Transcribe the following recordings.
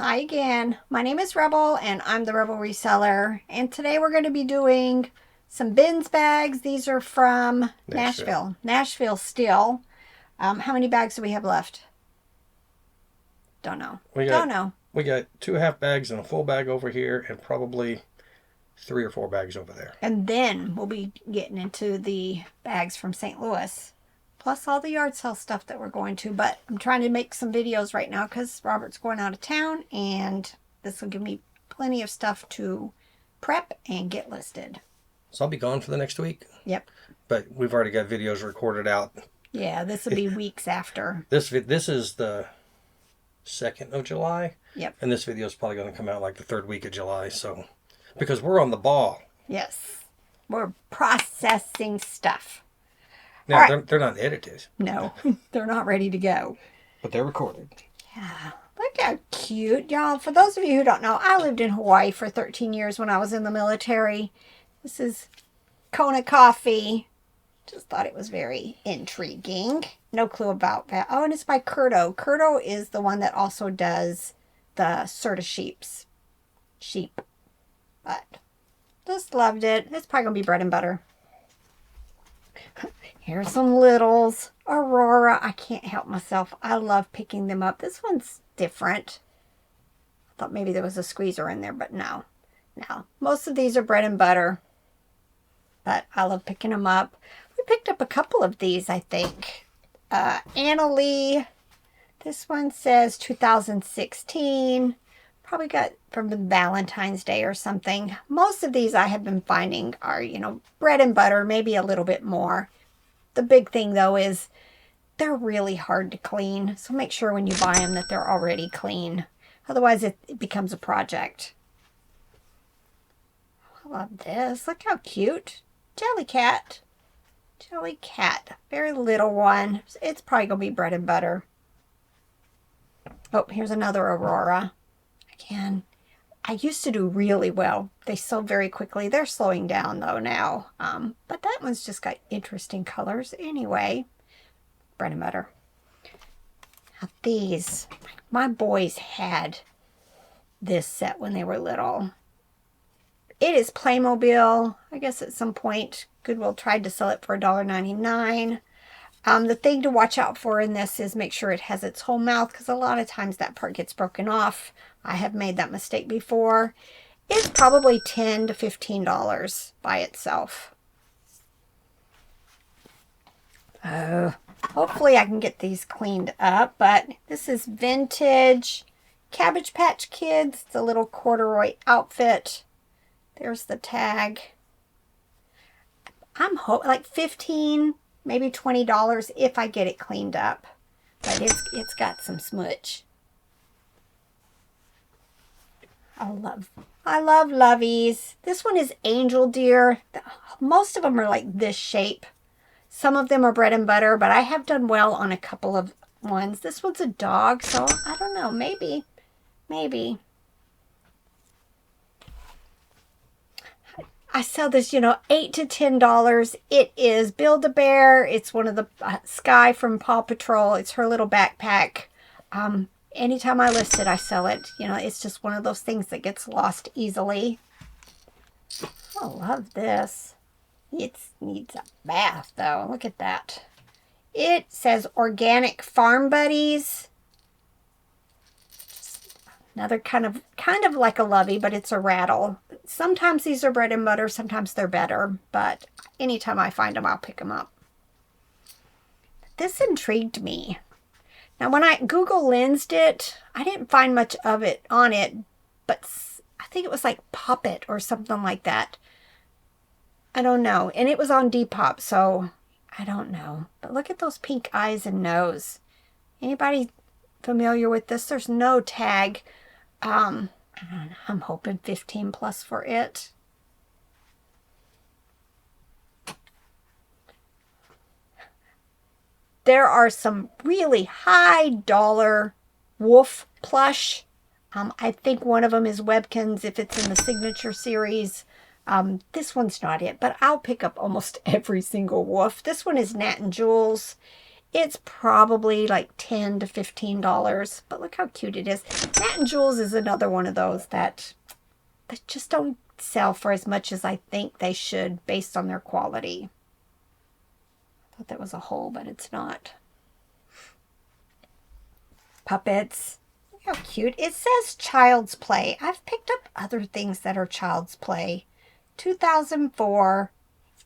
Hi again. My name is Rebel and I'm the Rebel Reseller. And today we're going to be doing some bins bags. These are from Nashville. Nashville still. How many bags do we have left? Don't know. Don't know. We got 2.5 bags and a full bag over here, and probably 3 or 4 bags over there. And then we'll be getting into the bags from St. Louis. Plus all the yard sale stuff that we're going to. But I'm trying to make some videos right now because Robert's going out of town. And this will give me plenty of stuff to prep and get listed. So I'll be gone for the next week. Yep. But we've already got videos recorded out. Yeah, this will be weeks after. This is the 2nd of July. Yep. And this video is probably going to come out like the 3rd week of July. So, because we're on the ball. Yes. We're processing stuff. Now, right. they're not edited. No, they're not ready to go. But they're recorded. Yeah. Look how cute, y'all. For those of you who don't know, I lived in Hawaii for 13 years when I was in the military. This is Kona coffee. Just thought it was very intriguing. No clue about that. Oh, and it's by Curto. Curto is the one that also does the Serta sheep. But just loved it. It's probably going to be bread and butter. Here's some littles. Aurora. I can't help myself. I love picking them up. This one's different. I thought maybe there was a squeezer in there, but no. No. Most of these are bread and butter. But I love picking them up. We picked up a couple of these, I think. Anna Lee. This one says 2016. Probably got from Valentine's Day or something. Most of these I have been finding are, bread and butter, maybe a little bit more. The big thing, though, is they're really hard to clean. So make sure when you buy them that they're already clean. Otherwise, it becomes a project. I love this. Look how cute. Jellycat. Jellycat. Very little one. It's probably going to be bread and butter. Oh, here's another Aurora. Again, I used to do really well. They sold very quickly. They're slowing down, though, now. But that one's just got interesting colors. Anyway, bread and butter. Now, these. My boys had this set when they were little. It is Playmobil. I guess at some point Goodwill tried to sell it for $1.99. The thing to watch out for in this is make sure it has its whole mouth, because a lot of times that part gets broken off. I have made that mistake before. It's probably $10 to $15 by itself. Hopefully I can get these cleaned up, but this is vintage Cabbage Patch Kids. It's a little corduroy outfit. There's the tag. I'm like $15, maybe $20 if I get it cleaned up. But it's got some smudge. I love loveys. This one is Angel Deer. Most of them are like this shape. Some of them are bread and butter, but I have done well on a couple of ones. This one's a dog, so I don't know. Maybe. I sell this, $8 to $10. It is Build-A-Bear. It's one of the Sky from Paw Patrol. It's her little backpack. Anytime I list it, I sell it. It's just one of those things that gets lost easily. I love this. It needs a bath, though. Look at that. It says Organic Farm Buddies. Another kind of like a lovey, but it's a rattle. Sometimes these are bread and butter, sometimes they're better, but anytime I find them, I'll pick them up. This intrigued me. Now, when I Google Lensed it, I didn't find much of it on it, but I think it was like Pop-It or something like that. I don't know. And it was on Depop, so I don't know. But look at those pink eyes and nose. Anybody familiar with this? There's no tag. I'm hoping 15 plus for it. There are some really high dollar wolf plush. I think one of them is Webkins if it's in the signature series. This one's not it, but I'll pick up almost every single wolf. This one is Nat and Jules. It's probably like $10 to $15, but look how cute it is. Matte and Jewels is another one of those that just don't sell for as much as I think they should based on their quality. I thought that was a hole, but it's not. Puppets. Look how cute. It says Child's Play. I've picked up other things that are Child's Play. 2004,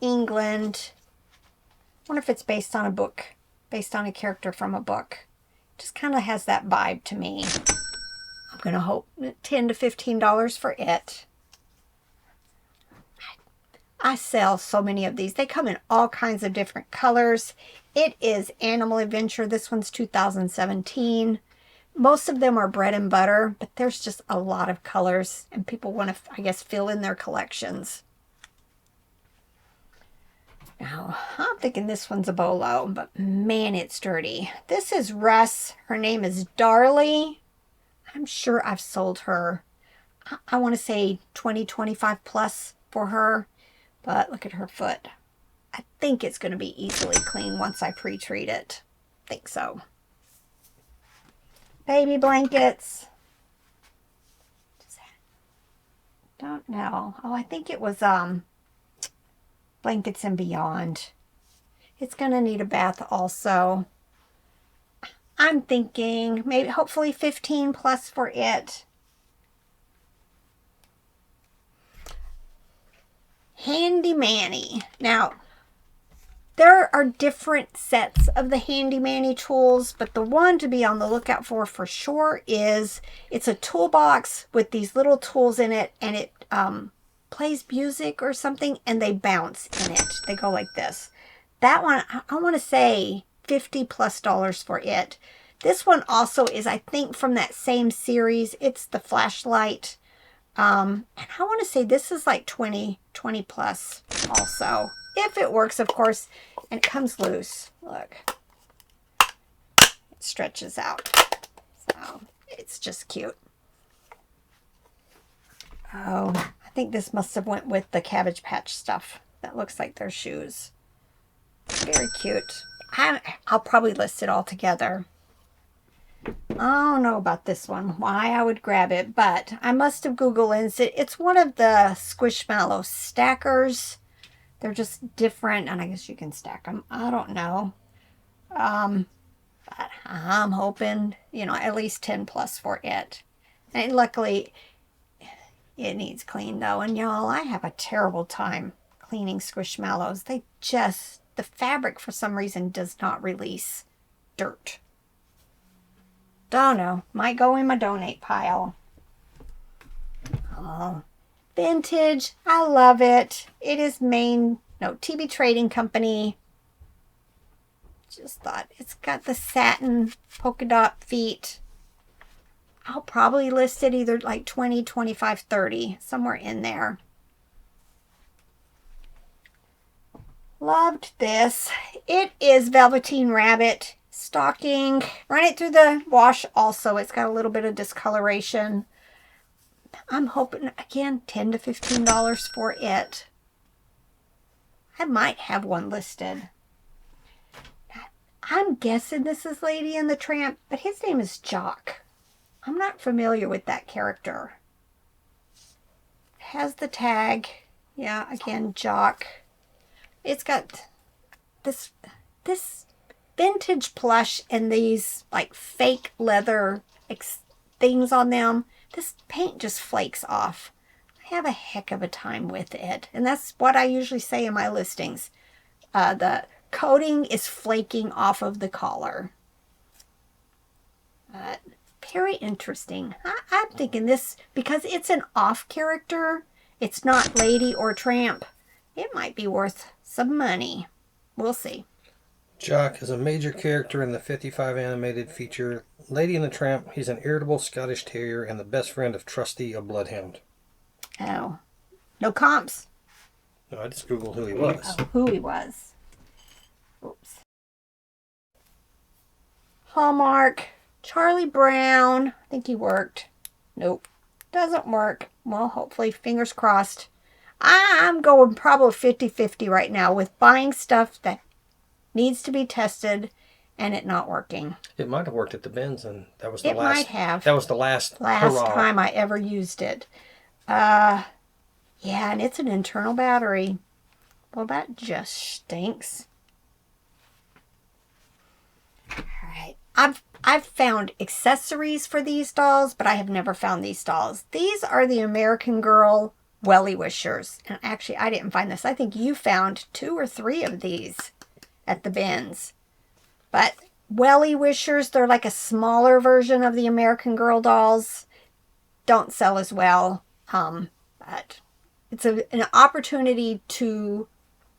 England. I wonder if it's based on a book, based on a character from a book. Just kind of has that vibe to me. I'm going to hope $10 to $15 for it. I sell so many of these. They come in all kinds of different colors. It is Animal Adventure. This one's 2017. Most of them are bread and butter, but there's just a lot of colors, and people want to, I guess, fill in their collections. Now, I'm thinking this one's a bolo, but man, it's dirty. This is Russ. Her name is Darlie. I'm sure I've sold her, I want to say 20, 25 plus for her, but look at her foot. I think it's going to be easily clean once I pre-treat it. I think so. Baby blankets. Don't know. Oh, I think it was Blankets and Beyond. It's going to need a bath also. I'm thinking maybe hopefully 15 plus for it. Handy Manny. Now, there are different sets of the Handy Manny tools, but the one to be on the lookout for sure is, it's a toolbox with these little tools in it, and it plays music or something, and they bounce in it. They go like this. That one, I want to say $50 plus for it. This one also is, I think, from that same series. It's the flashlight. And I want to say this is like 20 plus also. If it works, of course, and it comes loose. Look. It stretches out. So, it's just cute. Oh, I think this must have went with the Cabbage Patch stuff. That looks like their shoes. Very cute. I'll probably list it all together. I don't know about this one, why I would grab it, but I must have Googled it. It's one of the Squishmallow stackers. They're just different, and I guess you can stack them. I don't know. But I'm hoping, you know, at least 10 plus for it. And luckily, it needs clean though. And y'all, I have a terrible time cleaning Squishmallows. The fabric for some reason does not release dirt. Don't know. Might go in my donate pile. Oh, vintage. I love it. It is TB Trading Company. Just thought it's got the satin polka dot feet. I'll probably list it either like 20, 25, 30, somewhere in there. Loved this. It is Velveteen Rabbit stocking. Run it through the wash also. It's got a little bit of discoloration. I'm hoping, again, $10 to $15 for it. I might have one listed. I'm guessing this is Lady and the Tramp, but his name is Jock. I'm not familiar with that character. Has the tag. Yeah, again, Jock. It's got this vintage plush and these like fake leather things on them. This paint just flakes off. I have a heck of a time with it. And that's what I usually say in my listings. The coating is flaking off of the collar. But very interesting. I'm thinking this, because it's an off character, it's not Lady or Tramp, it might be worth some money. We'll see. Jock is a major character in the 55 animated feature Lady and the Tramp. He's an irritable Scottish Terrier and the best friend of Trusty, a bloodhound. Oh. No comps? No, I just Googled who he was. Oh, who he was. Oops. Hallmark. Charlie Brown. I think he worked. Nope. Doesn't work. Well, hopefully, fingers crossed. I'm going probably 50-50 right now with buying stuff that needs to be tested and it not working. It might have worked at the bins, and that was the It last. might have. That was the last Last hurrah. time I ever used it. Yeah, and it's an internal battery. Well, that just stinks. All right. I've found accessories for these dolls, but I have never found these dolls. These are the American Girl welly wishers. And actually, I didn't find this. I think you found 2 or 3 of these at the bins. But welly wishers, they're like a smaller version of the American Girl dolls. Don't sell as well. But it's an opportunity to,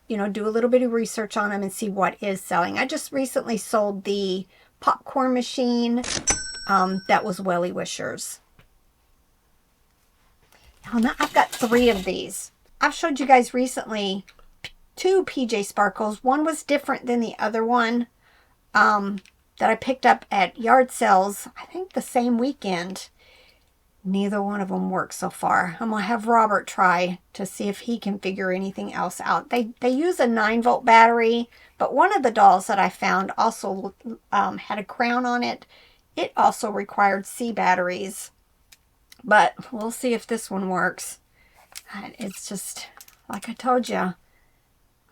do a little bit of research on them and see what is selling. I just recently sold the popcorn machine that was welly wishers. Now I've got 3 of these. I've showed you guys recently 2 PJ Sparkles. One was different than the other one that I picked up at yard sales, I think the same weekend. Neither one of them works so far. I'm going to have Robert try to see if he can figure anything else out. They use a 9-volt battery, but one of the dolls that I found also had a crown on it. It also required C batteries. But we'll see if this one works. It's just, like I told you,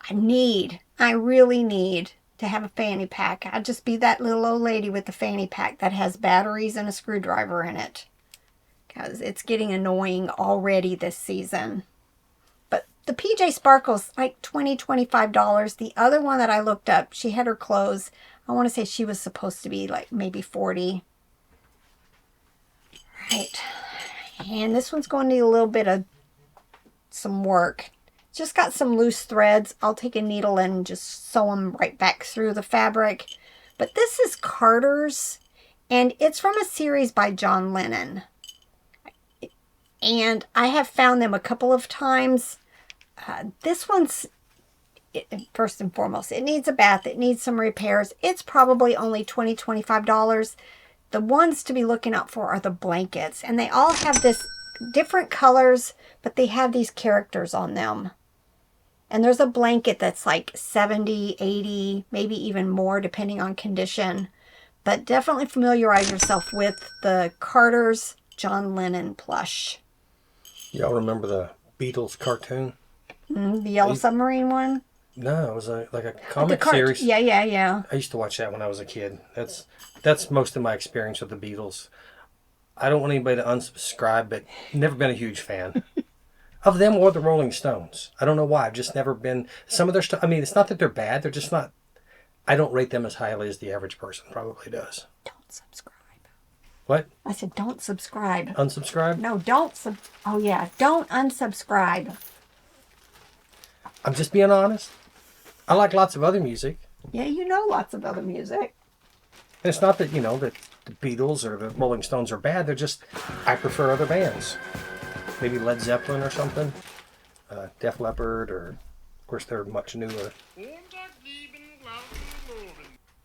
I really need to have a fanny pack. I'd just be that little old lady with the fanny pack that has batteries and a screwdriver in it. Because it's getting annoying already this season. But the PJ Sparkle's like $20, $25. The other one that I looked up, she had her clothes. I want to say she was supposed to be like maybe $40. Right. And this one's going to need a little bit of some work. Just got some loose threads. I'll take a needle and just sew them right back through the fabric. But this is Carter's, and it's from a series by John Lennon. And I have found them a couple of times. This one's, first and foremost, it needs a bath. It needs some repairs. It's probably only $20, $25. The ones to be looking out for are the blankets. And they all have this different colors, but they have these characters on them. And there's a blanket that's like 70, 80, maybe even more depending on condition. But definitely familiarize yourself with the Carter's John Lennon plush. Y'all remember the Beatles cartoon? The Yellow Submarine one? No, it was like a comic series. Yeah. I used to watch that when I was a kid. That's most of my experience with the Beatles. I don't want anybody to unsubscribe, but never been a huge fan of them or the Rolling Stones. I don't know why. I've just never been. Some of their stuff. I mean, it's not that they're bad. They're just not. I don't rate them as highly as the average person probably does. Don't subscribe. What? I said don't subscribe. Unsubscribe? No, don't don't unsubscribe. I'm just being honest. I like lots of other music. Yeah, you know lots of other music. And it's not that, that the Beatles or the Rolling Stones are bad. They're just, I prefer other bands. Maybe Led Zeppelin or something. Def Leppard, or, of course, they're much newer.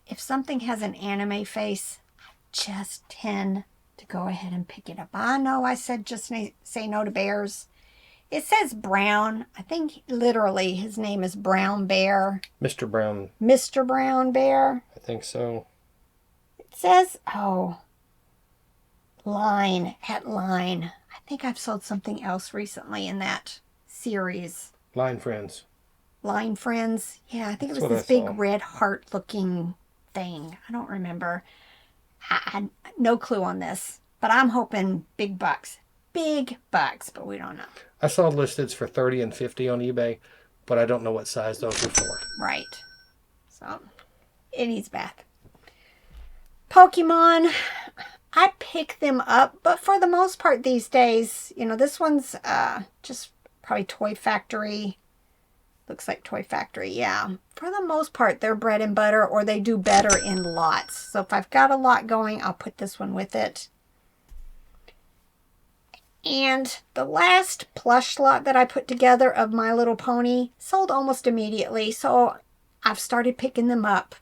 If something has an anime face, just tend to go ahead and pick it up. I know I said just say no to bears. It says Brown. I think literally his name is Brown Bear. Mr. Brown. Mr. Brown Bear. I think so. It says, Line. I think I've sold something else recently in that series. Line Friends. Line Friends. Yeah, I think That's it was this big red heart looking thing. I don't remember. I had no clue on this, but I'm hoping big bucks. Big bucks, but we don't know. I saw listed for $30 and $50 on eBay, but I don't know what size those are for. Right. So, it needs bath. Pokemon, I pick them up, but for the most part these days, this one's just probably Toy Factory. Looks like Toy Factory, yeah. For the most part, they're bread and butter, or they do better in lots. So if I've got a lot going, I'll put this one with it. And the last plush lot that I put together of My Little Pony sold almost immediately. So I've started picking them up.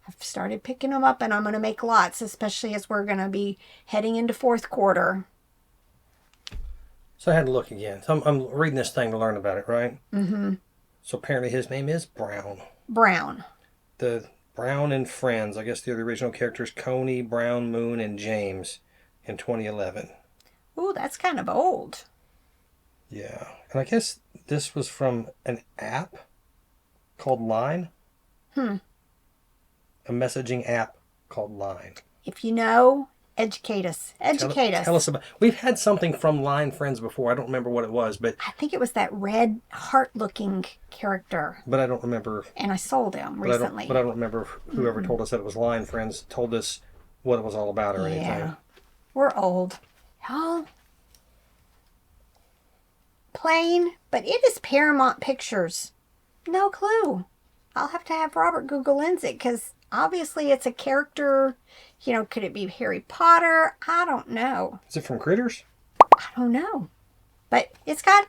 And I'm going to make lots, especially as we're going to be heading into fourth quarter. So I had to look again. So I'm reading this thing to learn about it, right? Mm-hmm. So apparently his name is Brown. Brown. The Brown and Friends. I guess they're the original characters, Coney, Brown, Moon, and James in 2011. Ooh, that's kind of old. Yeah. And I guess this was from an app called Line. A messaging app called Line. If you know, educate us. Educate us. Tell us about. We've had something from Line Friends before. I don't remember what it was, but I think it was that red heart-looking character. I don't remember. And I sold him recently. But I don't remember whoever told us that it was Line Friends told us what it was all about or anything. We're old. Y'all. Plain, but it is Paramount Pictures. No clue. I'll have to have Robert Google Lens it because obviously it's a character. You know, could it be Harry Potter? I don't know. Is it from Critters? I don't know. But it's got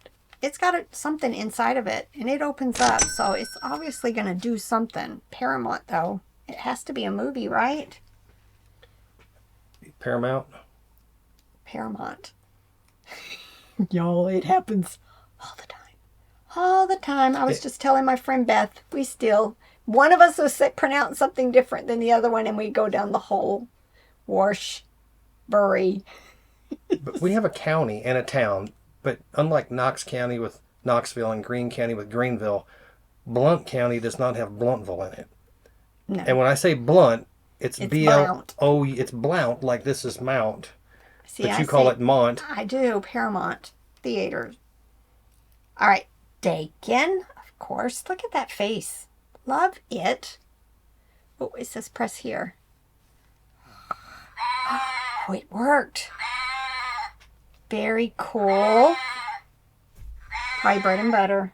something inside of it and it opens up, so it's obviously going to do something. Paramount though. It has to be a movie, right? Paramount. Y'all, it happens all the time. All the time. I was just telling my friend Beth, one of us will pronounce something different than the other one, and we go down the whole Washbury. But we have a county and a town, but unlike Knox County with Knoxville and Greene County with Greenville, Blount County does not have Blountville in it. No. And when I say Blount, it's Blount. B-L-O, it's Blount, like this is Mount. See, but you call it Mont. I do. Paramount Theater. All right. Dakin, of course. Look at that face. Love it. Oh, it says press here. Oh, it worked. Very cool. Probably bread and butter.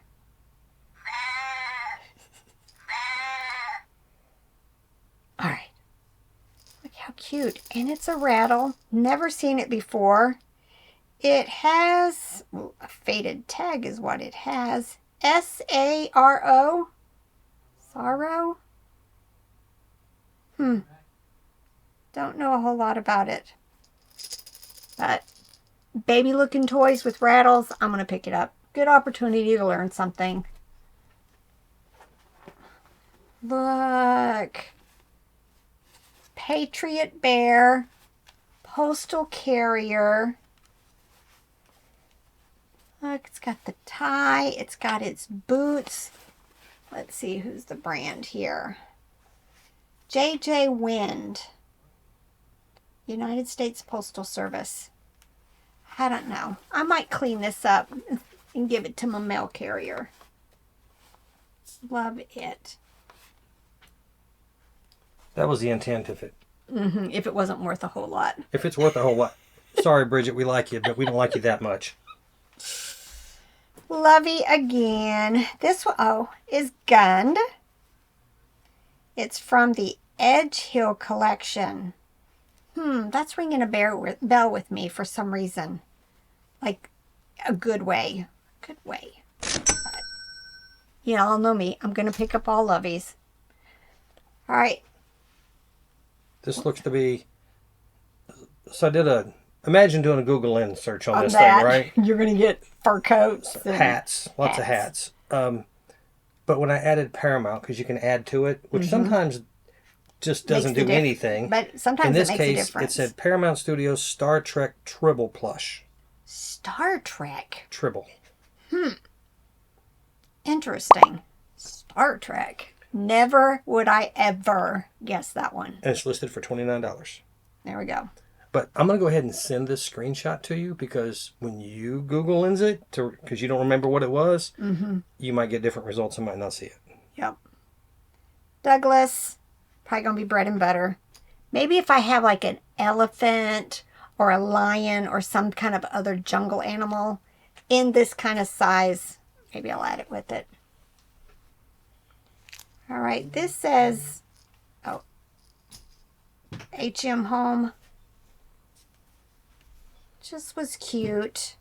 All right. Look how cute. And it's a rattle. Never seen it before. It has a faded tag is what it has. S-A-R-O. Sorrow? Don't know a whole lot about it. But baby looking toys with rattles, I'm going to pick it up. Good opportunity to learn something. Look. Patriot Bear. Postal Carrier. Look, it's got the tie. It's got its boots. Let's see who's the brand here. J.J. Wind. United States Postal Service. I don't know. I might clean this up and give it to my mail carrier. Love it. That was the intent of it. If it wasn't worth a whole lot. If it's worth a whole lot. Sorry, Bridget, we like you, but we don't like you that much. Lovey again. This one, is Gund. It's from the Edge Hill collection. That's ringing a bell with me for some reason. Like a good way. Good way. But, y'all know me. I'm going to pick up all Loveys. All right. This looks to be... So I did imagine doing a Google Lens search on this that, thing, right? You're going to get fur coats. And hats. Lots of hats. But when I added Paramount, because you can add to it, which sometimes just doesn't do anything. But sometimes in this it makes a case, difference. it said Paramount Studios Star Trek Tribble Plush. Star Trek. Tribble. Interesting. Star Trek. Never would I ever guess that one. And it's listed for $29. There we go. But I'm going to go ahead and send this screenshot to you because when you Google Lens it, because you don't remember what it was, you might get different results and might not see it. Yep. Douglas. Probably going to be bread and butter. Maybe if I have like an elephant or a lion or some kind of other jungle animal in this kind of size, maybe I'll add it with it. All right. This says, HM Home. Just was cute.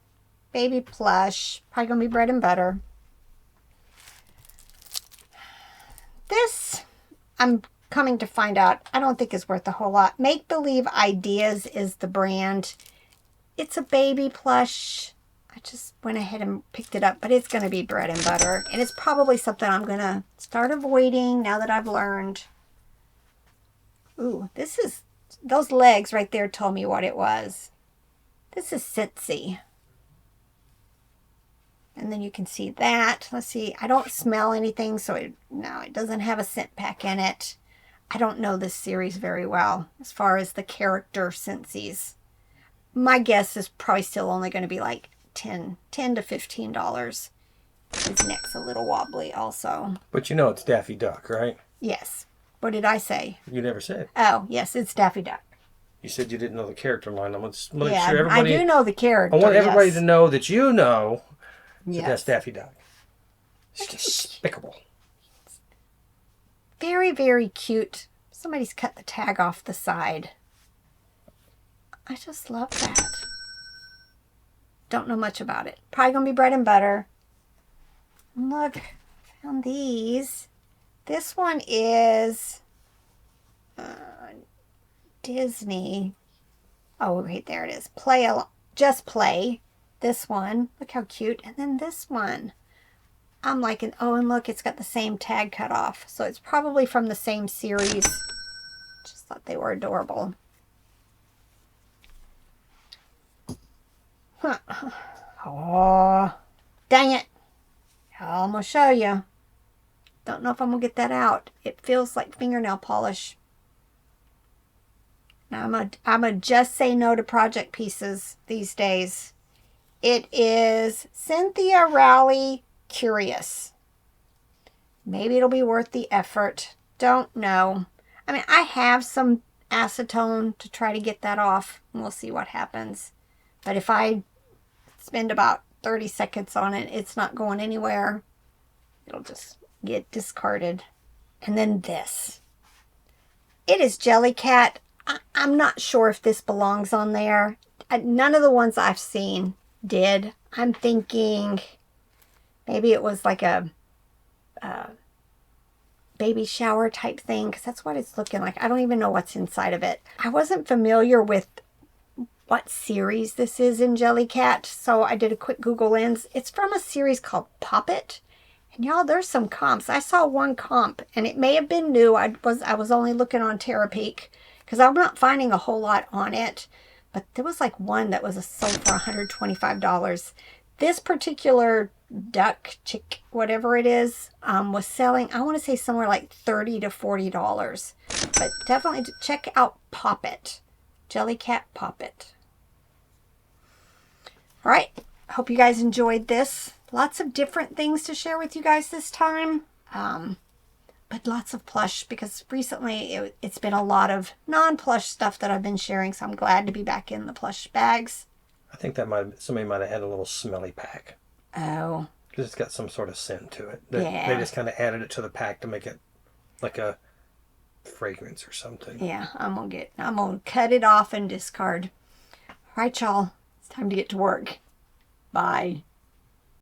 Baby plush. Probably going to be bread and butter. This, I'm coming to find out, I don't think is worth a whole lot. Make Believe Ideas is the brand. It's a baby plush. I just went ahead and picked it up, but it's going to be bread and butter. And it's probably something I'm going to start avoiding now that I've learned. Ooh, this is, those legs right there told me what it was. This is Scentsy. And then you can see that. Let's see. I don't smell anything, so it doesn't have a scent pack in it. I don't know this series very well as far as the character Scentsies. My guess is probably still only going to be like $10 to $15. His neck's a little wobbly also. But you know it's Daffy Duck, right? Yes. What did I say? You never said. Oh, yes, it's Daffy Duck. You said you didn't know the character line. I'm going to make Yeah, sure everybody... I do know the character, I want everybody yes. to know that you know Yes. that that's Daffy Duck. It's despicable. Very, very cute. Somebody's cut the tag off the side. I just love that. Don't know much about it. Probably going to be bread and butter. Look, I found these. This one is Disney. Oh, wait, there it is. Just Play. This one. Look how cute. And then this one. I'm liking, oh, and look, it's got the same tag cut off. So it's probably from the same series. Just thought they were adorable. Huh. Oh, dang it. I'm going to show you. Don't know if I'm going to get that out. It feels like fingernail polish. Now, I'm going to just say no to project pieces these days. It is Cynthia Rowley Curious. Maybe it'll be worth the effort. Don't know. I mean, I have some acetone to try to get that off. And we'll see what happens. But if I spend about 30 seconds on it, it's not going anywhere. It'll just get discarded. And then this. It is Jellycat. I'm not sure if this belongs on there. None of the ones I've seen did. I'm thinking maybe it was like a baby shower type thing, because that's what it's looking like. I don't even know what's inside of it. I wasn't familiar with what series this is in Jellycat, so I did a quick Google lens. It's from a series called Pop It. And y'all, there's some comps. I saw one comp, and it may have been new. I was only looking on TerraPeak, because I'm not finding a whole lot on it. But there was like one that was sold for $125. This particular duck, chick, whatever it is, was selling, I want to say somewhere like $30 to $40. But definitely check out Pop It. Jellycat Pop It. All right. Hope you guys enjoyed this. Lots of different things to share with you guys this time. But lots of plush, because recently it's been a lot of non-plush stuff that I've been sharing. So I'm glad to be back in the plush bags. I think that somebody might have had a little smelly pack. Oh. Because it's got some sort of scent to it. Yeah. They just kind of added it to the pack to make it like a fragrance or something. Yeah, I'm gonna cut it off and discard. All right, y'all. It's time to get to work. Bye.